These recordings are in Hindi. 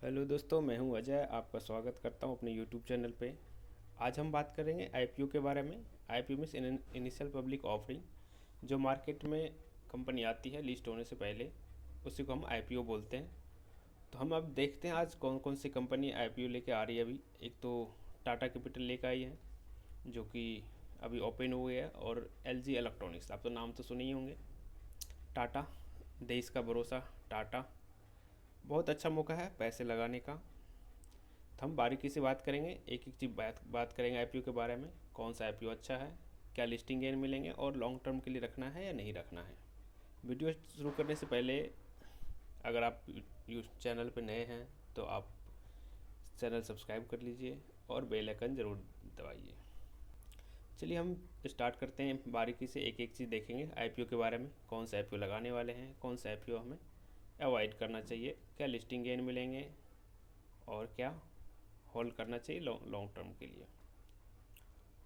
हेलो दोस्तों, मैं हूं अजय। आपका स्वागत करता हूं अपने यूट्यूब चैनल पे। आज हम बात करेंगे आईपीओ के बारे में। IPO means initial public offering. जो मार्केट में कंपनी आती है लिस्ट होने से पहले, उसी को हम आईपीओ बोलते हैं। तो हम अब देखते हैं आज कौन कौन सी कंपनी आईपीओ लेके आ रही है। अभी एक तो टाटा कैपिटल लेकर आई है, जो कि अभी ओपन हुई है। और एलजी इलेक्ट्रॉनिक्स, आप तो नाम तो सुने ही होंगे। टाटा, देश का भरोसा टाटा। बहुत अच्छा मौका है पैसे लगाने का। तो हम बारीकी से बात करेंगे, एक एक चीज़ बात करेंगे आईपीओ के बारे में। कौन सा आईपीओ अच्छा है, क्या लिस्टिंग गेन मिलेंगे, और लॉन्ग टर्म के लिए रखना है या नहीं रखना है। वीडियो शुरू करने से पहले, अगर आप चैनल पर नए हैं तो आप चैनल सब्सक्राइब कर लीजिए और बेल आइकन ज़रूर दबाइए। चलिए हम स्टार्ट करते हैं। बारीकी से एक एक चीज़ देखेंगे आईपीओ के बारे में। कौन सा आईपीओ लगाने वाले हैं, कौन सा आईपीओ हमें अवॉइड करना चाहिए, क्या लिस्टिंग गेन मिलेंगे, और क्या होल्ड करना चाहिए लॉन्ग टर्म के लिए।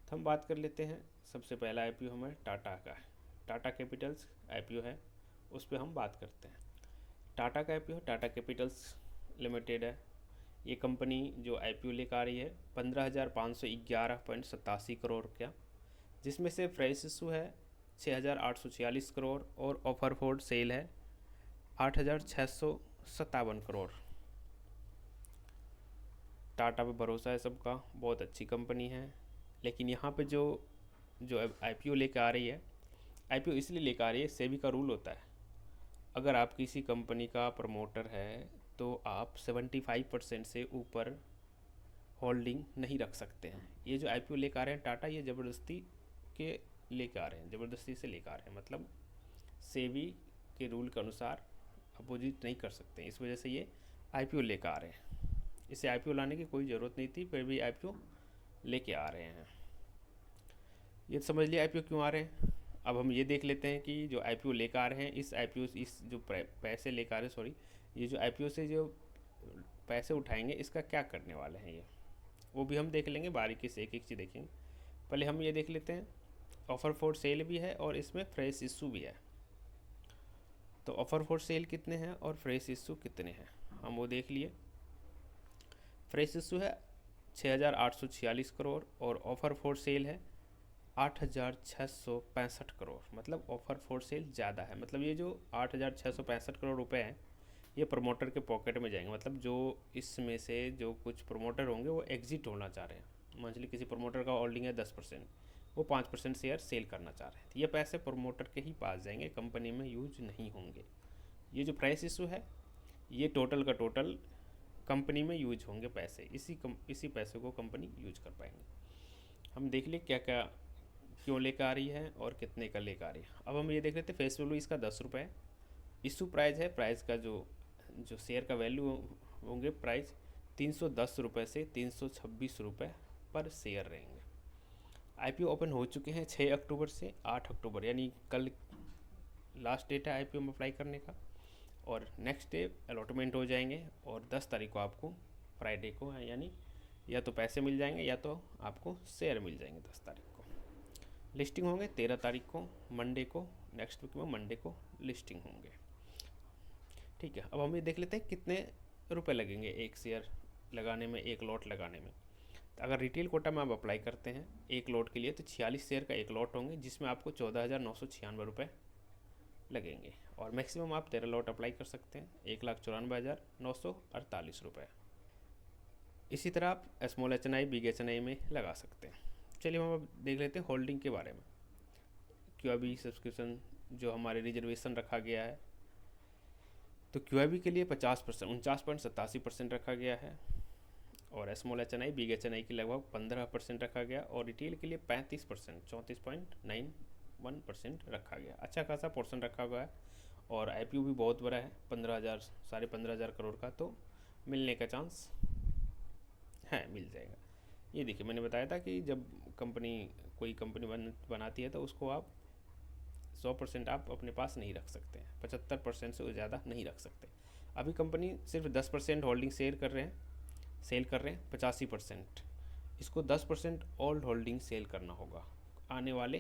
तो हम बात कर लेते हैं। सबसे पहला आईपीओ हमें टाटा का है। टाटा कैपिटल्स आईपीओ है, उस पर हम बात करते हैं। टाटा का आईपीओ टाटा कैपिटल्स लिमिटेड है। ये कंपनी जो आईपीओ लेकर आ रही है 15,511.87 करोड़ का, जिसमें से फ्रेश इशू है 6,846 करोड़ और ऑफर फॉर सेल है 8,657 करोड़। टाटा पे भरोसा है सबका, बहुत अच्छी कंपनी है। लेकिन यहाँ पे जो जो आईपीओ लेकर आ रही है, आईपीओ इसलिए लेकर आ रही है, सेबी का रूल होता है, अगर आप किसी कंपनी का प्रमोटर है तो आप 75% से ऊपर होल्डिंग नहीं रख सकते हैं। ये जो आईपीओ लेकर आ रहे हैं टाटा, ये ज़बरदस्ती के लेकर आ रहे हैं, ज़बरदस्ती से लेकर आ रहे हैं। मतलब सेबी के रूल के अनुसार अपोजिट नहीं कर सकते, इस वजह से ये आईपीओ लेकर आ रहे हैं। इसे आईपीओ लाने की कोई ज़रूरत नहीं थी, फिर भी आईपीओ लेके आ रहे हैं। ये समझ लिया आईपीओ क्यों आ रहे हैं। अब हम ये देख लेते हैं कि जो आईपीओ लेकर आ रहे हैं, इस आईपीओ इस जो पैसे लेकर आ रहे हैं, सॉरी, ये जो आईपीओ से जो पैसे उठाएंगे इसका क्या करने वाले हैं, ये वो भी हम देख लेंगे। बारीकी से एक एक चीज़ देखेंगे। पहले हम ये देख लेते हैं, ऑफ़र फॉर सेल भी है और इसमें फ्रेश इशू भी है। तो ऑफ़र फॉर सेल कितने हैं और फ्रेश इशू कितने हैं, हम वो देख लिए। फ्रेश इशू है 6,846 करोड़ और ऑफ़र फॉर सेल है 8,665 करोड़। मतलब ऑफ़र फॉर सेल ज़्यादा है। मतलब ये जो 8,665 करोड़ रुपए हैं, ये प्रमोटर के पॉकेट में जाएंगे। मतलब जो इसमें से जो कुछ प्रमोटर होंगे वो एग्जिट होना चाह रहे हैं। मान लीजिए किसी प्रमोटर का होल्डिंग है 10%, वो 5% शेयर सेल करना चाह रहे हैं, तो ये पैसे प्रमोटर के ही पास जाएंगे, कंपनी में यूज नहीं होंगे। ये जो प्राइस इशू है, ये टोटल का टोटल कंपनी में यूज होंगे पैसे, इसी पैसे को कंपनी यूज कर पाएंगे। हम देख लिए क्या क्या क्यों लेकर आ रही है और कितने का लेकर आ रही है। अब हम ये देख लेते हैं। फेस वैल्यू इसका 10 रुपये है। इशू प्राइस है, प्राइस का जो जो शेयर का वैल्यू होंगे प्राइस 310 रुपये से 326 रुपये पर शेयर रहेंगे। आईपीओ ओपन हो चुके हैं 6 अक्टूबर से 8 अक्टूबर, यानी कल लास्ट डेट है आईपीओ में अप्लाई करने का। और नेक्स्ट डे अलॉटमेंट हो जाएंगे और 10 तारीख को आपको, फ्राइडे को, यानी या तो पैसे मिल जाएंगे या तो आपको शेयर मिल जाएंगे 10 तारीख को। लिस्टिंग होंगे 13 तारीख को, मंडे को, नेक्स्ट वीक में मंडे को लिस्टिंग होंगे। ठीक है, अब हम ये देख लेते हैं कितने रुपए लगेंगे एक शेयर लगाने में, एक लॉट लगाने में। तो अगर रिटेल कोटा में आप अप्लाई करते हैं एक लॉट के लिए, तो 46 शेयर का एक लॉट होंगे, जिसमें आपको 14,996 रुपये लगेंगे। और मैक्सिमम आप 13 लॉट अप्लाई कर सकते हैं, 1,94,948 रुपये। इसी तरह आप स्मॉल एच एन आई, बिग एच एन आई में लगा सकते हैं। चलिए हम अब देख लेते हैं होल्डिंग के बारे में। क्यू आई बी सब्सक्रिप्शन जो हमारे रिजर्वेशन रखा गया है, तो क्यू आई बी के लिए 50%, 49.87% रखा गया है। और स्मॉल एच एन आई, बिग एच एन आई के लगभग 15% रखा गया। और रिटेल के लिए 35%, 34.91% रखा गया। अच्छा खासा पोर्शन रखा हुआ है। और आईपीओ भी बहुत बड़ा है, 15,000, 15,500 करोड़ का, तो मिलने का चांस है, मिल जाएगा। ये देखिए, मैंने बताया था कि जब कोई कंपनी बनाती है तो उसको आप 100% आप अपने पास नहीं रख सकते हैं, 75% से ज़्यादा नहीं रख सकते। अभी कंपनी सिर्फ 10% होल्डिंग सेल कर रहे हैं 85%। इसको 10% ओल्ड होल्डिंग सेल करना होगा आने वाले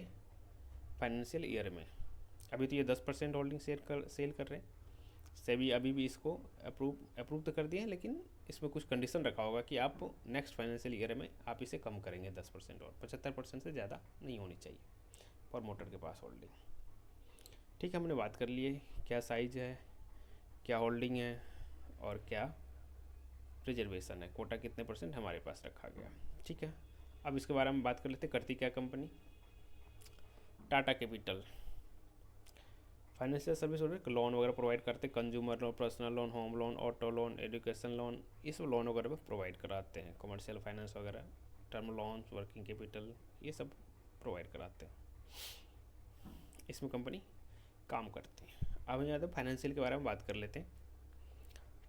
फाइनेंशियल ईयर में। अभी तो ये 10% होल्डिंग सेल कर रहे हैं, सेबी अभी भी इसको अप्रूव तो कर दिए हैं, लेकिन इसमें कुछ कंडीशन रखा होगा कि आप नेक्स्ट फाइनेंशियल ईयर में आप इसे कम करेंगे 10% और 75% से ज़्यादा नहीं होनी चाहिए प्रमोटर के पास होल्डिंग। ठीक है, हमने बात कर लिए क्या साइज है, क्या होल्डिंग है और क्या रिजर्वेशन है, कोटा कितने परसेंट हमारे पास रखा गया। ठीक है, अब इसके बारे में बात कर लेते, करती क्या company. Tata capital financial service loan वगैरह प्रोवाइड करते, consumer loan, personal loan, home loan, auto loan, education loan, ये सब लोन वगैरह पे प्रोवाइड कराते हैं। कमर्शियल फाइनेंस वगैरह, टर्म लोन, वर्किंग कैपिटल, ये सब प्रोवाइड कराते हैं, इसमें कंपनी काम करती है। अब हम ज़्यादा फाइनेंशियल के बारे में बात कर लेते हैं।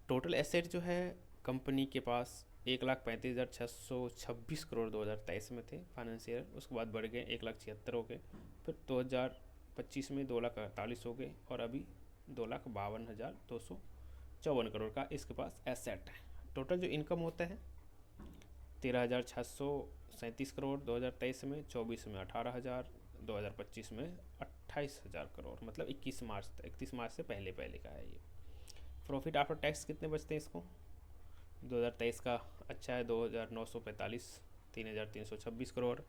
टोटल एसेट जो है कंपनी के पास 1,35,626 करोड़ 2023 में थे फाइनेंशियल, उसके बाद बढ़ गए 1,76,000 हो गए, फिर 2025 में 2,48,000 हो गए और अभी 2,52,254 करोड़ का इसके पास एसेट है। टोटल जो इनकम होता है 13,637 करोड़ 2023 में, 24 में 18,000, 2025 में 28,000 करोड़, मतलब 31 मार्च से पहले का है ये। प्रॉफिट आफ्टर टैक्स कितने बचते हैं इसको, 2023 का अच्छा है 2,945, 3,326 करोड़,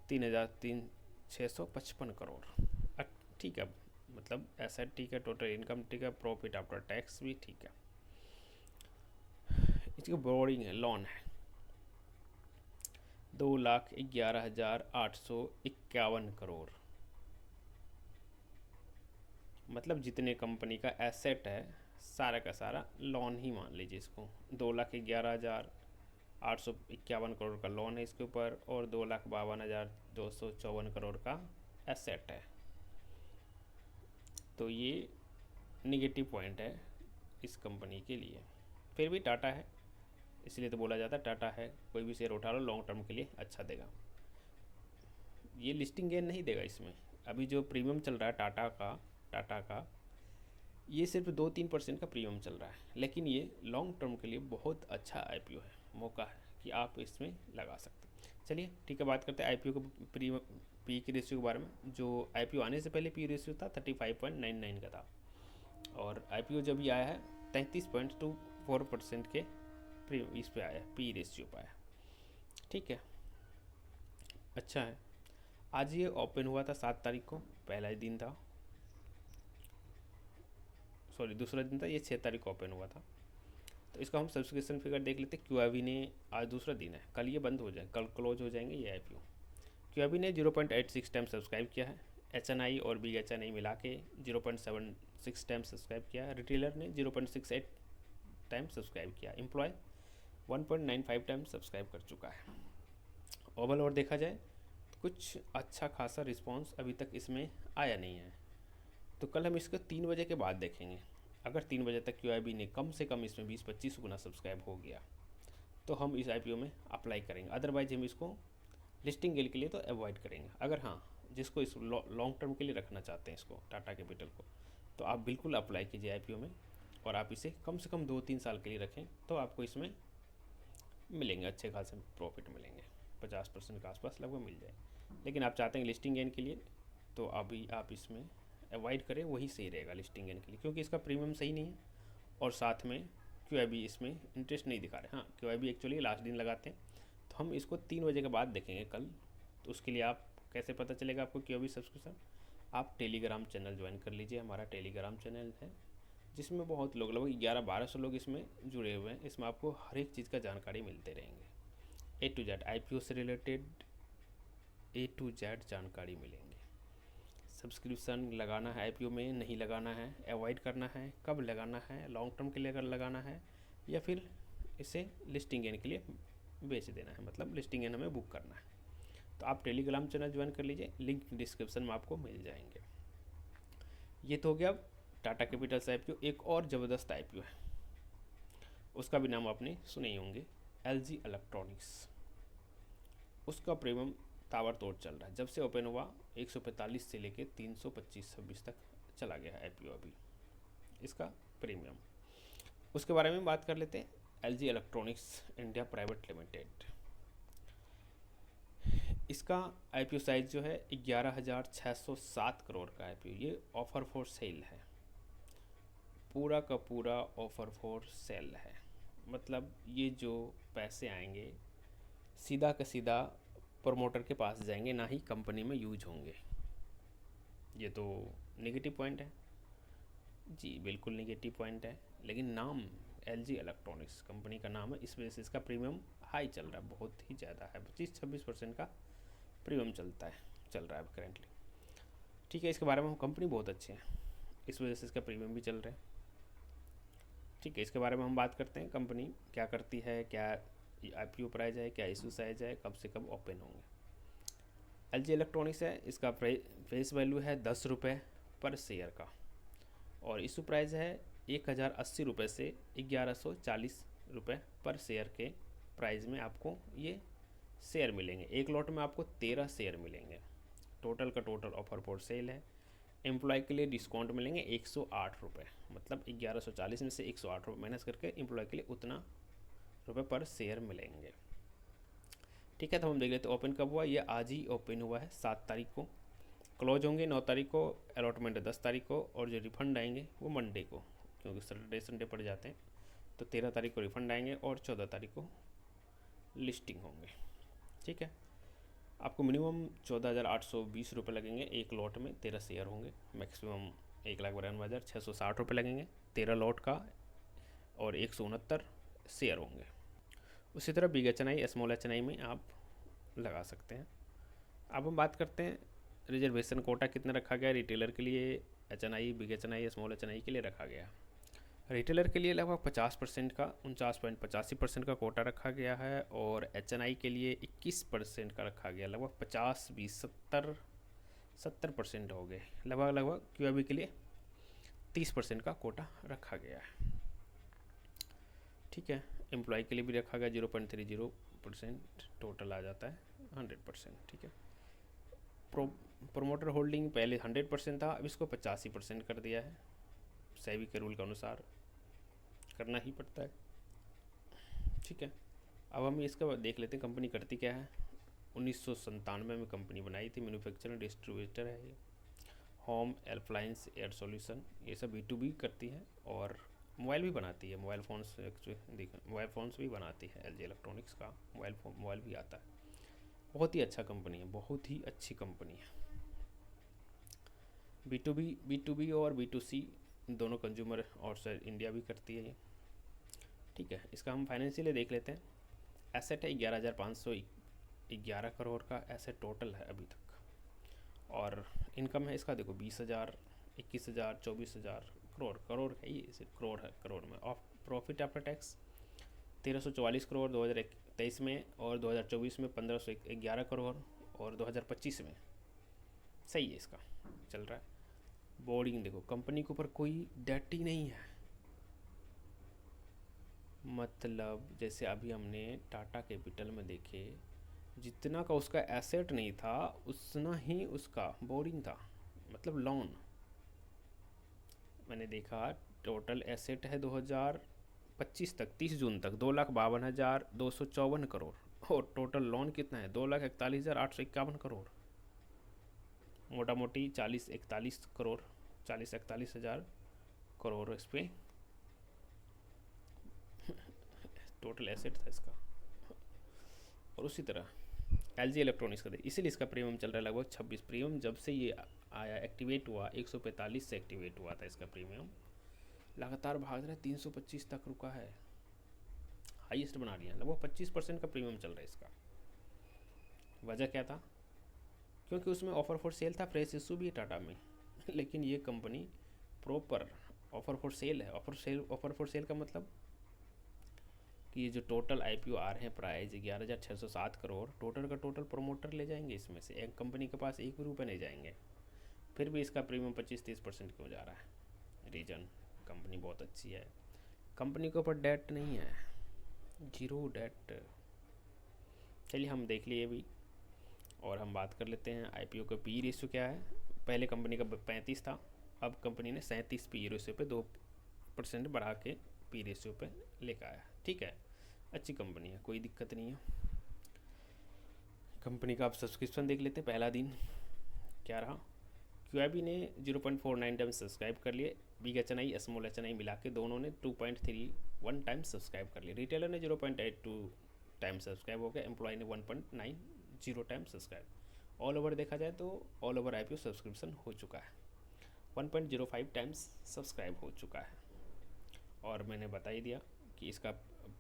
3,655 करोड़। ठीक है, मतलब एसेट ठीक है, टोटल इनकम ठीक है, प्रॉफिट आफ्टर टैक्स भी ठीक है। इसकी बोरिंग है, लोन है 2,11,851 करोड़, मतलब जितने कंपनी का एसेट है सारा का सारा लोन ही मान लीजिए इसको। 2,11,851 करोड़ का लोन है इसके ऊपर और 2,52,254 करोड़ का एसेट है। तो ये निगेटिव पॉइंट है इस कंपनी के लिए। फिर भी टाटा है इसलिए तो बोला जाता है टाटा है, कोई भी शेयर उठा लो लॉन्ग टर्म के लिए अच्छा देगा। ये लिस्टिंग गेन नहीं देगा इसमें। अभी जो प्रीमियम चल रहा है टाटा का ये सिर्फ 2-3% का प्रीमियम चल रहा है, लेकिन ये लॉन्ग टर्म के लिए बहुत अच्छा आईपीओ है, मौका है कि आप इसमें लगा सकते हैं। चलिए ठीक है, बात करते हैं आईपीओ को पी की रेशियो के बारे में। जो आईपीओ आने से पहले पी रेशियो था 35.99 का था और आईपीओ जब ये आया है 33.24% के इस पे आया, पी रेशियो पे आया। ठीक है, अच्छा है। आज ये ओपन हुआ था 7 तारीख को, पहला ही दिन था, सॉरी दूसरा दिन था, ये 6 तारीख को ओपन हुआ था। तो इसका हम सब्सक्रिप्शन फिगर देख लेते। क्यूआईबी ने आज दूसरा दिन है, कल ये बंद हो जाए, कल क्लोज हो जाएंगे ये आईपीओ। क्यूआईबी ने 0.86 टाइम सब्सक्राइब किया है, एचएनआई और बिग एचएनआई मिला के 0.76 टाइम सब्सक्राइब किया है, रिटेलर ने 0.68 टाइम सब्सक्राइब किया, एम्प्लॉय 1.95 टाइम सब्सक्राइब कर चुका है। ओवरऑल और देखा जाए तो कुछ अच्छा खासा रिस्पॉन्स अभी तक इसमें आया नहीं है, तो कल हम इसको 3 बजे के बाद देखेंगे। अगर 3 बजे तक क्यूआईबी ने कम से कम इसमें 20-25 गुना सब्सक्राइब हो गया तो हम इस आईपीओ में अप्लाई करेंगे, अदरवाइज हम इसको लिस्टिंग गेल के लिए तो अवॉइड करेंगे। अगर हाँ जिसको इस लॉन्ग टर्म के लिए रखना चाहते हैं इसको टाटा कैपिटल को, तो आप बिल्कुल अप्लाई कीजिए आईपीओ में और आप इसे कम से कम 2-3 साल के लिए रखें, तो आपको इसमें मिलेंगे अच्छे खासे प्रॉफिट मिलेंगे, 50% के आसपास लगभग मिल जाए। लेकिन आप चाहते हैं लिस्टिंग गेन के लिए तो अभी आप इसमें अवॉइड करें, वही सही रहेगा लिस्टिंग गेन के लिए, क्योंकि इसका प्रीमियम सही नहीं है और साथ में क्यूआईबी इसमें इंटरेस्ट नहीं दिखा रहे। हाँ क्यूआईबी एक्चुअली लास्ट दिन लगाते हैं, तो हम इसको 3 बजे के बाद देखेंगे कल। तो उसके लिए आप कैसे पता चलेगा आपको क्यूआईबी सब्सक्रिप्शन, आप टेलीग्राम चैनल ज्वाइन कर लीजिए। हमारा टेलीग्राम चैनल है जिसमें बहुत लोग, लगभग 1100-1200 लोग इसमें जुड़े हुए हैं। इसमें आपको हर एक चीज़ का जानकारी मिलते रहेंगे, A to Z आईपीओ से रिलेटेड A to Z जानकारी मिलेंगे। सब्सक्रिप्शन लगाना है आईपीओ में, नहीं लगाना है, अवॉइड करना है, कब लगाना है, लॉन्ग टर्म के लिए अगर लगाना है या फिर इसे लिस्टिंग गेन के लिए बेच देना है, मतलब लिस्टिंग गेन हमें बुक करना है, तो आप टेलीग्राम चैनल ज्वाइन कर लीजिए, लिंक डिस्क्रिप्शन में आपको मिल जाएंगे। ये तो हो गया टाटा कैपिटल से आईपीओ। एक और ज़बरदस्त आईपीओ है, उसका भी नाम आपने सुने ही होंगे, LG इलेक्ट्रॉनिक्स। उसका प्रीमियम ताबड़तोड़ चल रहा है, जब से ओपन हुआ 145 से लेके 325-26 तक चला गया है आईपीओ अभी इसका प्रीमियम। उसके बारे में बात कर लेते हैं। LG electronics India private limited, इसका आईपीओ साइज जो है 11,607 करोड़ का आईपीओ। ये ऑफर फॉर सेल है, पूरा का पूरा ऑफर फॉर सेल है। मतलब ये जो पैसे आएंगे सीधा का सीधा प्रमोटर के पास जाएंगे, ना ही कंपनी में यूज होंगे। ये तो नेगेटिव पॉइंट है जी, बिल्कुल नेगेटिव पॉइंट है। लेकिन नाम LG इलेक्ट्रॉनिक्स कंपनी का नाम है, इस वजह से इसका प्रीमियम हाई चल रहा है, बहुत ही ज़्यादा है। 25-26% का प्रीमियम चल रहा है अब करेंटली। ठीक है, इसके बारे में हम, कंपनी बहुत अच्छी है, इस वजह से इसका प्रीमियम भी चल रहा है। ठीक है, इसके बारे में हम बात करते हैं, कंपनी क्या करती है, क्या IPO प्राइस है, क्या इशू साइज है, कब से कब ओपन होंगे। LG इलेक्ट्रॉनिक्स है, इसका फेस वैल्यू है 10 रुपये पर शेयर का, और इशू प्राइस है 1080 रुपये से 1140 रुपये पर शेयर के प्राइस में आपको ये शेयर मिलेंगे। एक लॉट में आपको 13 शेयर मिलेंगे। टोटल का टोटल ऑफर फॉर सेल है। एम्प्लॉय के लिए डिस्काउंट मिलेंगे 108 रुपये, मतलब 1140 में से 108 रुपये माइनस करके एम्प्लॉय के लिए उतना रुपये पर शेयर मिलेंगे। ठीक है, तो हम देख लेते हैं ओपन कब हुआ। ये आज ही ओपन हुआ है, 7 तारीख को। क्लोज होंगे 9 तारीख को, अलॉटमेंट है 10 तारीख को, और जो रिफ़ंड आएंगे वो मंडे को, क्योंकि सैटरडे संडे पड़ जाते हैं। तो 13 तारीख को रिफ़ंड आएंगे और 14 तारीख को लिस्टिंग होंगे। ठीक है, आपको मिनिमम 14,820 रुपये लगेंगे एक लॉट में, 13 शेयर होंगे। मैक्सिमम 1,92,660 रुपये लगेंगे 13 लॉट का, और 169 शेयर होंगे। उसी तरह बिग HNI स्मॉल HNI में आप लगा सकते हैं। अब हम बात करते हैं रिजर्वेशन कोटा कितना रखा गया रिटेलर के लिए। HNI, big HNI, small HNI के लिए रखा गया। रिटेलर के लिए लगभग 50% का 49.85% का कोटा रखा गया है, और HNI के लिए 21% का रखा गया। लगभग 50-20-70% हो गए लगभग। QIB के लिए 30% का कोटा रखा गया है। ठीक है, एम्प्लॉय के लिए भी रखा गया 0.30%, टोटल आ जाता है 100%। ठीक है, प्रोमोटर होल्डिंग पहले 100% था, अब इसको 85% कर दिया है। सेबी के रूल के अनुसार करना ही पड़ता है। ठीक है, अब हम इसका देख लेते हैं कंपनी करती क्या है। 1997 में कंपनी बनाई थी, मैन्युफैक्चरिंग डिस्ट्रीब्यूटर है ये। होम अप्लायंस एयर सॉल्यूशन ये सब B2B करती है, और मोबाइल भी बनाती है। मोबाइल फ़ोन्स भी बनाती है LG इलेक्ट्रॉनिक्स का। मोबाइल भी आता है। बहुत ही अच्छा कंपनी है, बहुत ही अच्छी कंपनी है। B2B और B2C दोनों कंज्यूमर और सर इंडिया भी करती है ये। ठीक है, इसका हम फाइनेंशियल देख लेते हैं। एसेट है 11,511 करोड़ का एसेट टोटल है अभी तक, और इनकम है इसका देखो 20,000, 21,000, 24,000 करोड़ है ये, सिर्फ करोड़ में। Of profit after tax 1,344 crore 2023 में, और 2024 में 1,511 करोड़, और 2025 में सही है इसका चल रहा है। बोर्डिंग देखो, कंपनी के ऊपर कोई डेट ही नहीं है। मतलब जैसे अभी हमने टाटा कैपिटल में देखे, जितना का उसका एसेट नहीं था उतना ही उसका बोर्डिंग था, मतलब लोन। मैंने देखा टोटल एसेट है 2025 तक, 30 जून तक 2,52,254 करोड़, और टोटल लोन कितना है 2,41,851 करोड़। मोटा मोटी 40-41 करोड़, 40-41 हज़ार करोड़ इस पर टोटल एसेट था इसका। और उसी तरह LG इलेक्ट्रॉनिक्स का इसीलिए इसका प्रीमियम चल रहा है लगभग 26। प्रीमियम जब से ये आया एक्टिवेट हुआ 145 से एक्टिवेट हुआ था, इसका प्रीमियम लगातार भाग रहा है, 325 तक रुका है, हाईएस्ट बना लिया। लगभग 25% का प्रीमियम चल रहा है इसका। वजह क्या था? क्योंकि उसमें ऑफर फॉर सेल था, फ्रेश इशू भी है टाटा में लेकिन ये company proper offer for sale है। ऑफर फॉर सेल का मतलब कि ये जो टोटल IPO आ रहे हैं प्राइस 11,607 करोड़, टोटल का टोटल प्रमोटर ले जाएंगे, इसमें से एक कंपनी के पास एक भी रुपये नहीं जाएंगे। फिर भी इसका प्रीमियम 25-30% क्यों जा रहा है? रीज़न, कंपनी बहुत अच्छी है, कंपनी के ऊपर डेट नहीं है, 0 डेट। चलिए हम देख लिए भी, और हम बात कर लेते हैं IPO का PE रेशियो क्या है। पहले कंपनी का 35 था, अब कंपनी ने 37 PE रेशियो पे 2% बढ़ा के PE रेशियो पे लेकर आया। ठीक है, अच्छी कंपनी है, कोई दिक्कत नहीं है। कंपनी का आप सब्सक्रिप्शन देख लेते हैं, पहला दिन क्या रहा। QIB ने 0.49 टाइम सब्सक्राइब कर लिए, बिग एच स्मॉल एच मिला के दोनों ने 2.31 टाइम्स सब्सक्राइब कर लिया। रिटेलर ने 0.82 टाइम्स सब्सक्राइब हो गया, एम्प्लॉय ने 1.90 टाइम्स सब्सक्राइब। ऑल ओवर देखा जाए तो ऑल ओवर IPO सब्सक्रिप्शन हो चुका है, 1.05 टाइम्स सब्सक्राइब हो चुका है। और मैंने बता ही दिया कि इसका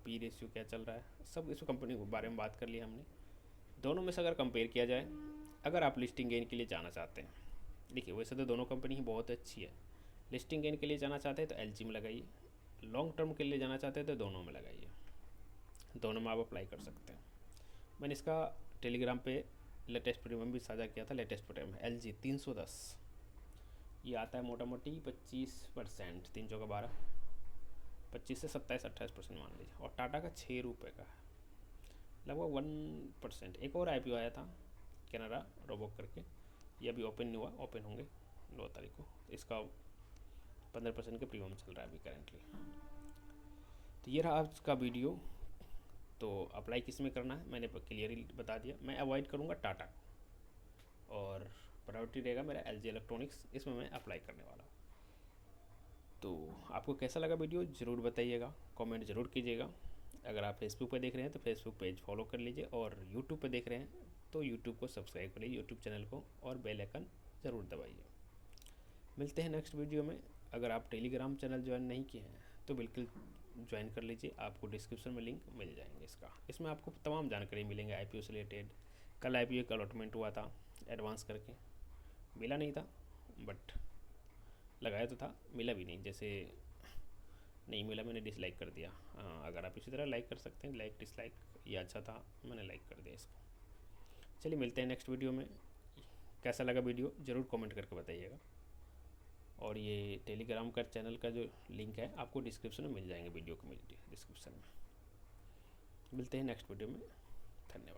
P रेशियो क्या चल रहा है, सब इस कंपनी के बारे में बात कर लिया हमने। दोनों में से अगर कंपेयर किया जाए, अगर आप लिस्टिंग गेन के लिए जाना चाहते हैं, देखिए वैसे तो दोनों कंपनी ही बहुत अच्छी है, लिस्टिंग गेन के लिए जाना चाहते हैं तो LG में लगाइए, लॉन्ग टर्म के लिए जाना चाहते हैं तो दोनों में लगाइए, दोनों में आप अप्लाई कर सकते हैं। मैंने इसका टेलीग्राम पे लेटेस्ट प्रीमियम भी साझा किया था। लेटेस्ट प्रीमियम LG 310, ये आता है मोटा मोटी 25%, 3 चौका 12, 25 से 27-28% मान लीजिए। और टाटा का 6 रुपये का है, लगभग 1%। एक और IPO आया था कैनरा रोबोक करके, ये अभी ओपन नहीं हुआ, ओपन होंगे 9 तारीख को। इसका 15% के प्रीमियम चल रहा है अभी करेंटली। तो ये रहा आज का वीडियो। तो अप्लाई किस में करना है मैंने क्लियरली बता दिया। मैं अवॉइड करूँगा टाटा को, और प्रायोरिटी रहेगा मेरा LG इलेक्ट्रॉनिक्स, इसमें मैं अप्लाई करने वाला हूँ। तो आपको कैसा लगा वीडियो ज़रूर बताइएगा, कमेंट ज़रूर कीजिएगा। अगर आप फेसबुक पे देख रहे हैं तो फेसबुक पेज फॉलो कर लीजिए, और यूट्यूब पे देख रहे हैं तो यूट्यूब को सब्सक्राइब करिए, यूट्यूब चैनल को, और बेल आइकन ज़रूर दबाइए। मिलते हैं नेक्स्ट वीडियो में। अगर आप टेलीग्राम चैनल ज्वाइन नहीं किए हैं तो बिल्कुल ज्वाइन कर लीजिए, आपको डिस्क्रिप्शन में लिंक मिल जाएंगे इसका। इसमें आपको तमाम जानकारी मिलेंगे IPO से रिलेटेड। कल IPO का अलॉटमेंट हुआ था एडवांस करके, मिला नहीं था बट लगाया तो था, मिला भी नहीं। जैसे नहीं मिला मैंने डिसलाइक कर दिया। अगर आप इसी तरह लाइक कर सकते हैं, लाइक डिसलाइक, ये अच्छा था मैंने लाइक कर दिया इसको। चलिए मिलते हैं नेक्स्ट वीडियो में। कैसा लगा वीडियो ज़रूर कमेंट करके बताइएगा। और ये टेलीग्राम का चैनल का जो लिंक है आपको डिस्क्रिप्शन में मिल जाएंगे, वीडियो को मिल डिस्क्रिप्शन में। मिलते हैं नेक्स्ट वीडियो में, धन्यवाद।